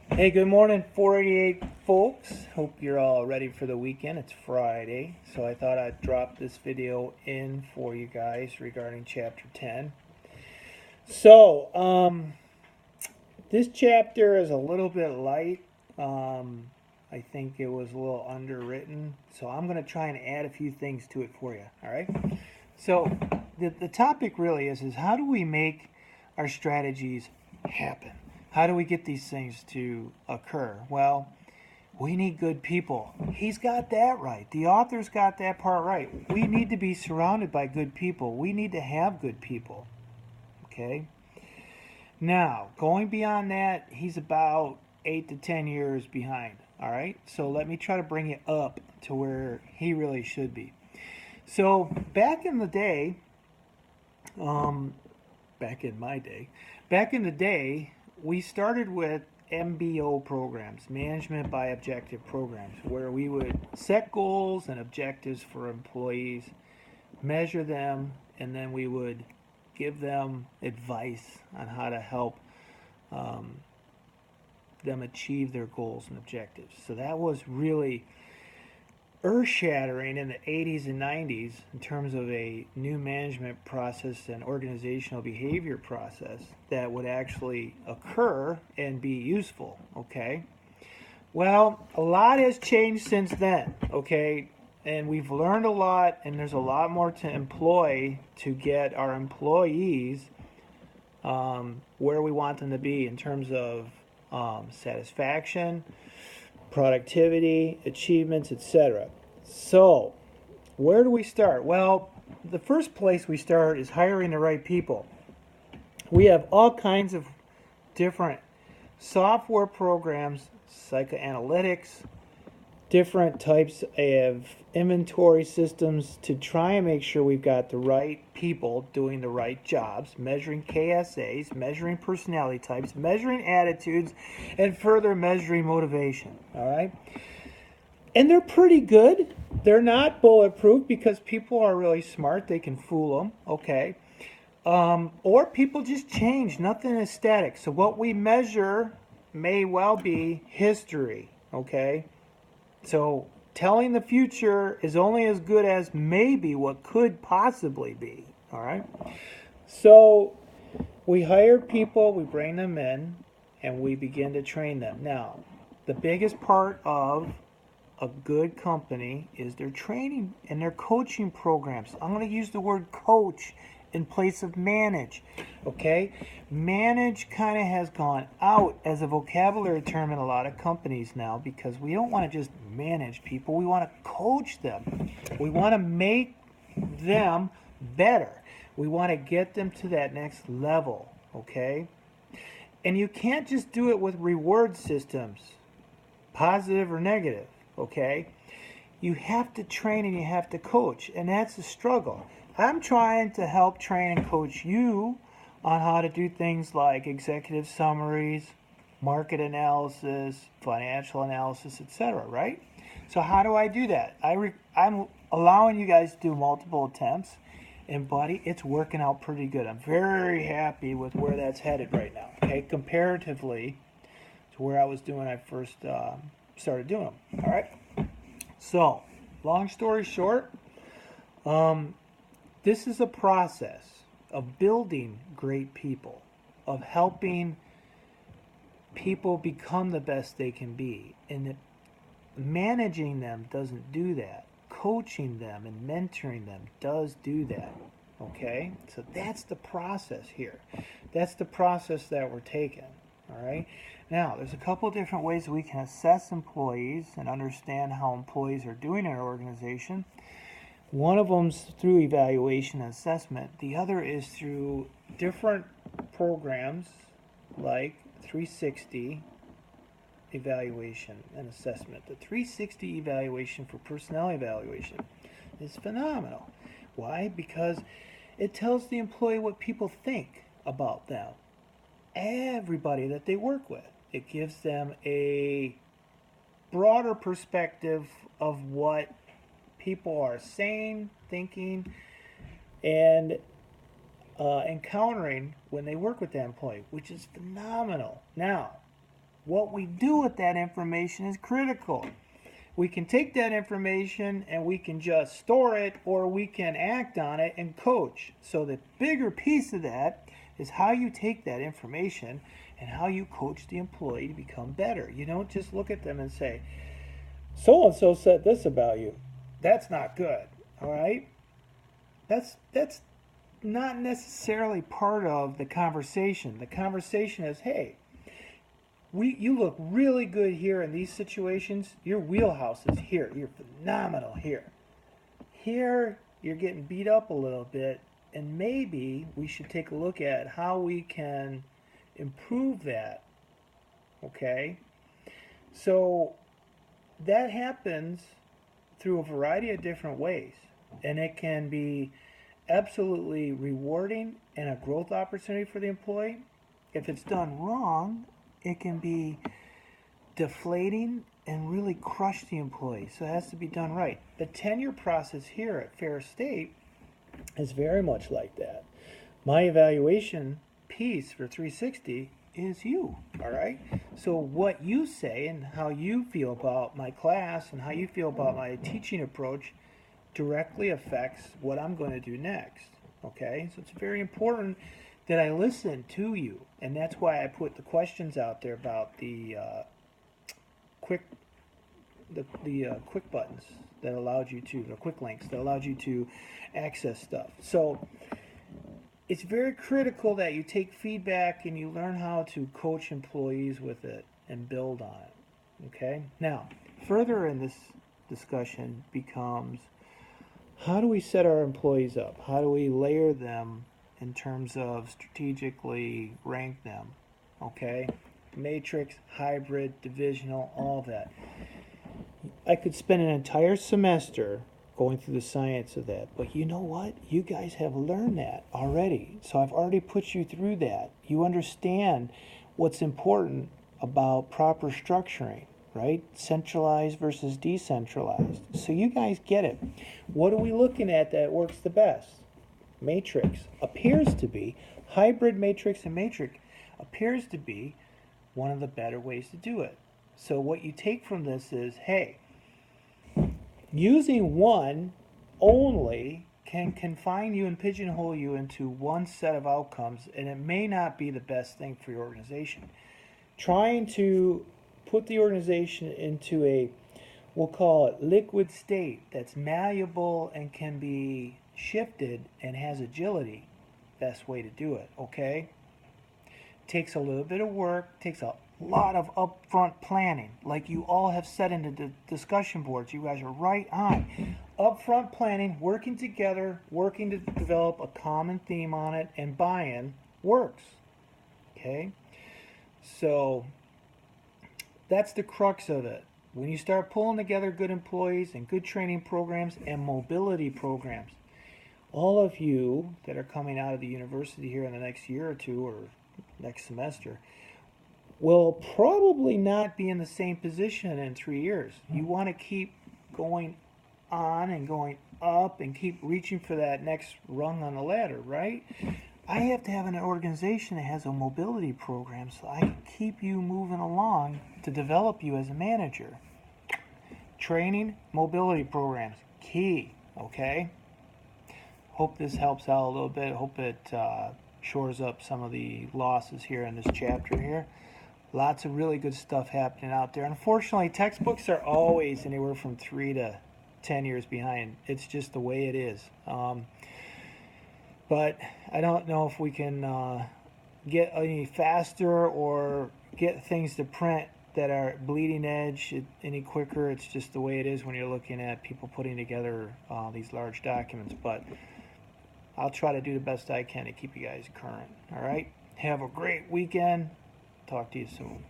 Hey, good morning, 488 folks. Hope you're all ready for the weekend. It's Friday, so I thought I'd drop this video in for you guys regarding chapter 10. So, this chapter is a little bit light. I think it was a little underwritten, so I'm going to try and add a few things to it for you, all right? So, the topic really is how do we make our strategies happen? How do we get these things to occur? Well, we need good people. He's got that right. The author's got that part right. We need to be surrounded by good people. We need to have good people. Okay? Now, going beyond that, he's about 8 to 10 years behind. All right? So let me try to bring it up to where he really should be. So, back in the day, back in my day, back in the day, we started with MBO programs, management by objective programs, where we would set goals and objectives for employees, measure them, and then we would give them advice on how to help them achieve their goals and objectives. So that was really earth-shattering in the 80s and 90s in terms of a new management process and organizational behavior process that would actually occur and be useful, okay? Well, a lot has changed since then, okay? And we've learned a lot, and there's a lot more to employ to get our employees where we want them to be in terms of satisfaction, productivity, achievements, etc. So, where do we start? Well, the first place we start is hiring the right people. We have all kinds of different software programs, psychoanalytics, different types of inventory systems to try and make sure we've got the right people doing the right jobs, measuring KSAs, measuring personality types, measuring attitudes, and further measuring motivation. All right? And they're pretty good. They're not bulletproof because people are really smart. They can fool them, okay? Or people just change. Nothing is static. So what we measure may well be history, okay? So telling the future is only as good as maybe what could possibly be, all right? So we hire people, we bring them in, and we begin to train them. Now, the biggest part of a good company is their training and their coaching programs. I'm going to use the word coach in place of manage, okay? Manage kind of has gone out as a vocabulary term in a lot of companies now because we don't want to just manage people. We want to coach them. We want to make them better. We want to get them to that next level, okay? And you can't just do it with reward systems, positive or negative, okay? You have to train and you have to coach, and that's a struggle. I'm trying to help train and coach you on how to do things like executive summaries, market analysis, financial analysis, etc., right? So how do I do that? I'm allowing you guys to do multiple attempts, and buddy, it's working out pretty good. I'm very happy with where that's headed right now, okay, comparatively to where I was doing when I first started doing them, all right? So, long story short, this is a process of building great people, of helping people become the best they can be. And managing them doesn't do that. Coaching them and mentoring them does do that. Okay? So that's the process here. That's the process that we're taking. All right? Now, there's a couple of different ways we can assess employees and understand how employees are doing in our organization. One of them's through evaluation and assessment. The other is through different programs like 360 evaluation and assessment. The 360 evaluation for personnel evaluation is phenomenal. Why? Because it tells the employee what people think about them. Everybody that they work with. It gives them a broader perspective of what people are saying, thinking, and encountering when they work with that employee, which is phenomenal. Now, What we do with that information is critical. We can take that information and we can just store it, or we can act on it and coach. So the bigger piece of that is how you take that information and how you coach the employee to become better. You don't just look at them and say, so and so said this about you. That's not good. All right? That's not necessarily part of the conversation. The conversation is, hey, you look really good here in these situations. Your wheelhouse is here. You're phenomenal here. Here, you're getting beat up a little bit, and maybe we should take a look at how we can improve that. Okay? So that happens through a variety of different ways, and it can be absolutely rewarding and a growth opportunity for the employee. If it's done wrong, it can be deflating and really crush the employee. So it has to be done right. The tenure process here at Fair State is very much like that. My evaluation piece for 360 is you, all right? So what you say and how you feel about my class and how you feel about my teaching approach directly affects what I'm going to do next, okay? So it's very important that I listen to you, and that's why I put the questions out there about the quick buttons that allowed you to, the quick links that allowed you to access stuff. So it's very critical that you take feedback and you learn how to coach employees with it and build on it, okay? Now, further in this discussion becomes, how do we set our employees up? How do we layer them in terms of strategically rank them? Okay? Matrix, hybrid, divisional, all that. I could spend an entire semester going through the science of that, but you know what? You guys have learned that already. So I've already put you through that. You understand what's important about proper structuring, right? Centralized versus decentralized. So you guys get it. What are we looking at that works the best? Matrix appears to be, hybrid matrix and matrix appears to be one of the better ways to do it. So what you take from this is, hey, using one only can confine you and pigeonhole you into one set of outcomes, and it may not be the best thing for your organization. Trying to put the organization into a, we'll call it liquid state that's malleable and can be shifted and has agility, best way to do it, okay? Takes a little bit of work, takes a lot of upfront planning, like you all have said in the discussion boards. You guys are right on. Upfront planning, working together, working to develop a common theme on it, and buy-in works, okay? So that's the crux of it. When you start pulling together good employees and good training programs and mobility programs, all of you that are coming out of the university here in the next year or two or next semester will probably not be in the same position in 3 years. You want to keep going on and going up and keep reaching for that next rung on the ladder, right? I have to have an organization that has a mobility program so I can keep you moving along to develop you as a manager. Training, mobility programs, key, okay? Hope this helps out a little bit. Hope it shores up some of the losses here in this chapter here. Lots of really good stuff happening out there. Unfortunately, textbooks are always anywhere from 3 to 10 years behind. It's just the way it is. But I don't know if we can get any faster or get things to print that are bleeding edge any quicker. It's just the way it is when you're looking at people putting together these large documents. But I'll try to do the best I can to keep you guys current. All right? Have a great weekend. Talk to you soon.